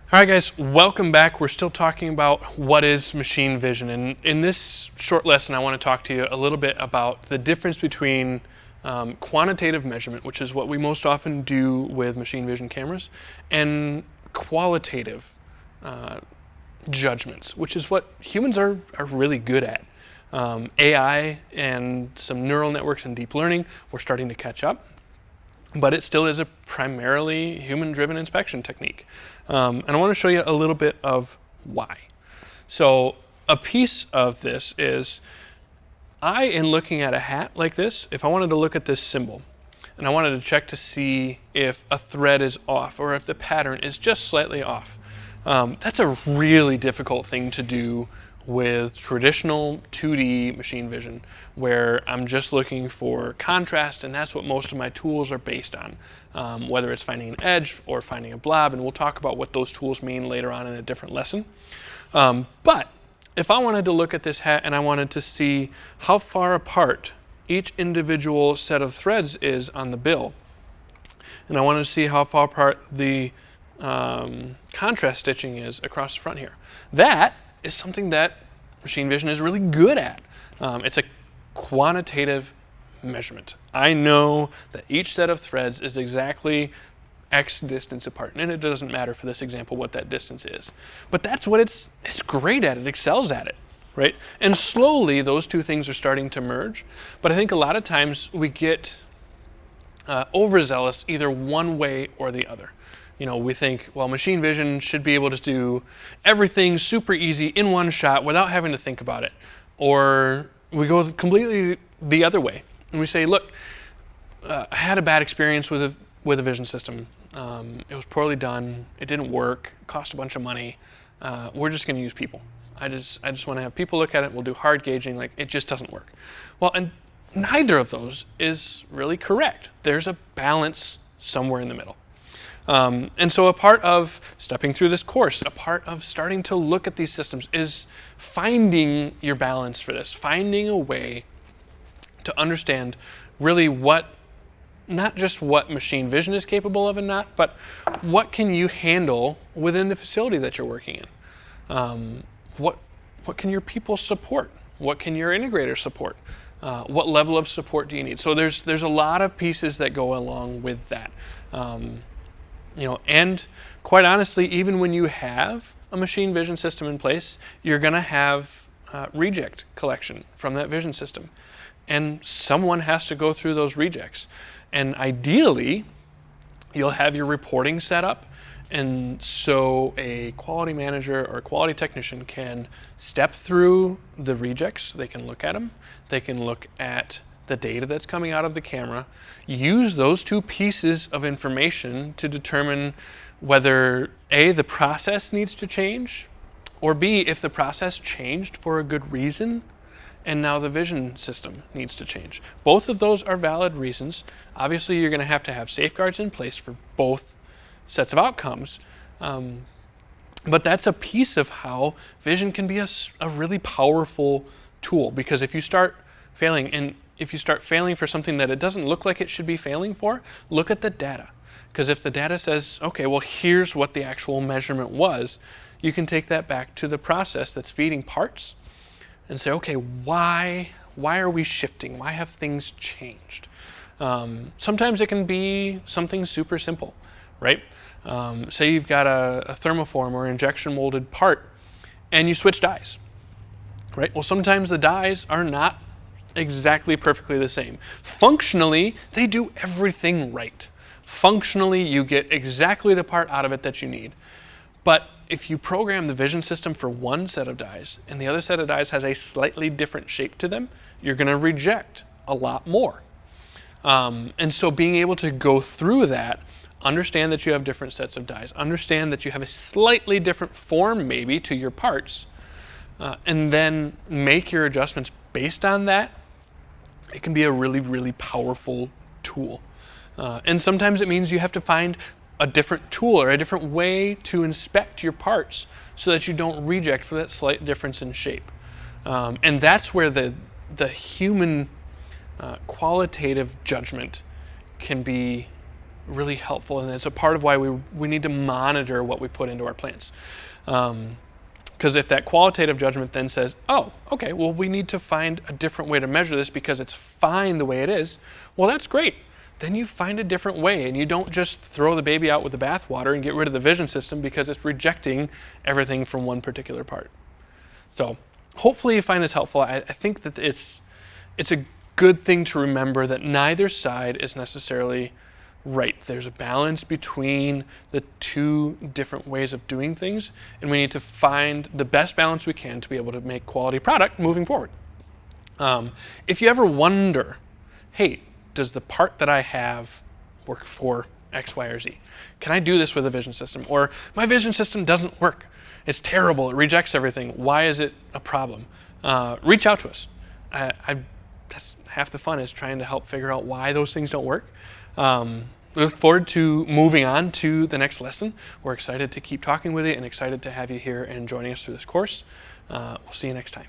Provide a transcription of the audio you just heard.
All right, guys, welcome back. We're still talking about what is machine vision. And in this short lesson, I want to talk to you a little bit about the difference between quantitative measurement, which is what we most often do with machine vision cameras, and qualitative judgments, which is what humans are really good at. AI and some neural networks and deep learning, we're starting to catch up, but it still is a primarily human-driven inspection technique. And I want to show you a little bit of why. So a piece of this is, in looking at a hat like this, if I wanted to look at this symbol, and I wanted to check to see if a thread is off or if the pattern is just slightly off, that's a really difficult thing to do with traditional 2D machine vision, where I'm just looking for contrast, and that's what most of my tools are based on, whether it's finding an edge or finding a blob, and we'll talk about what those tools mean later on in a different lesson. But if I wanted to look at this hat and I wanted to see how far apart each individual set of threads is on the bill, and I wanted to see how far apart the contrast stitching is across the front here, that is something that machine vision is really good at. It's a quantitative measurement. I know that each set of threads is exactly X distance apart, and it doesn't matter for this example what that distance is. But that's what it's great at. It excels at it, right? And slowly those two things are starting to merge. But I think a lot of times we get overzealous either one way or the other. We think, well, machine vision should be able to do everything super easy in one shot without having to think about it. Or we go completely the other way and we say, look, I had a bad experience with a vision system. It was poorly done. It didn't work. It cost a bunch of money. We're just going to use people. I just want to have people look at it. We'll do hard gauging. Like, it just doesn't work. Well, and neither of those is really correct. There's a balance somewhere in the middle. And so a part of stepping through this course, a part of starting to look at these systems is finding your balance for this, finding a way to understand really not just what machine vision is capable of and not, but what can you handle within the facility that you're working in. What can your people support? What can your integrator support? What level of support do you need? So there's a lot of pieces that go along with that. And quite honestly, even when you have a machine vision system in place, you're going to have reject collection from that vision system. And someone has to go through those rejects. And ideally, you'll have your reporting set up. And so a quality manager or a quality technician can step through the rejects. They can look at them. They can look at the data that's coming out of the camera, use those two pieces of information to determine whether A, the process needs to change, or B, if the process changed for a good reason and now the vision system needs to change. Both of those are valid reasons. Obviously, you're going to have safeguards in place for both sets of outcomes. But that's a piece of how vision can be a really powerful tool, because if you start failing, for something that it doesn't look like it should be failing for, look at the data. Because if the data says, okay, well, here's what the actual measurement was, you can take that back to the process that's feeding parts and say, okay, why are we shifting? Why have things changed? Sometimes it can be something super simple, right? Say you've got a thermoform or injection molded part and you switch dies, right? Well, sometimes the dies are not exactly perfectly the same. Functionally, they do everything right. Functionally, you get exactly the part out of it that you need. But if you program the vision system for one set of dies and the other set of dies has a slightly different shape to them, you're going to reject a lot more. And so being able to go through that, understand that you have different sets of dies, understand that you have a slightly different form maybe to your parts, and then make your adjustments based on that, it can be a really, really powerful tool. And sometimes it means you have to find a different tool or a different way to inspect your parts so that you don't reject for that slight difference in shape. And that's where the human qualitative judgment can be really helpful, and it's a part of why we need to monitor what we put into our plants. Because if that qualitative judgment then says, oh, okay, well, we need to find a different way to measure this because it's fine the way it is, well, that's great. Then you find a different way, and you don't just throw the baby out with the bathwater and get rid of the vision system because it's rejecting everything from one particular part. So hopefully you find this helpful. I think that it's a good thing to remember that neither side is necessarily right. There's a balance between the two different ways of doing things, and we need to find the best balance we can to be able to make quality product moving forward. If you ever wonder, hey, does the part that I have work for X, Y, or Z? Can I do this with a vision system? Or my vision system doesn't work. It's terrible. It rejects everything. Why is it a problem? Reach out to us. That's half the fun, is trying to help figure out why those things don't work. We look forward to moving on to the next lesson. We're excited to keep talking with you and excited to have you here and joining us through this course. We'll see you next time.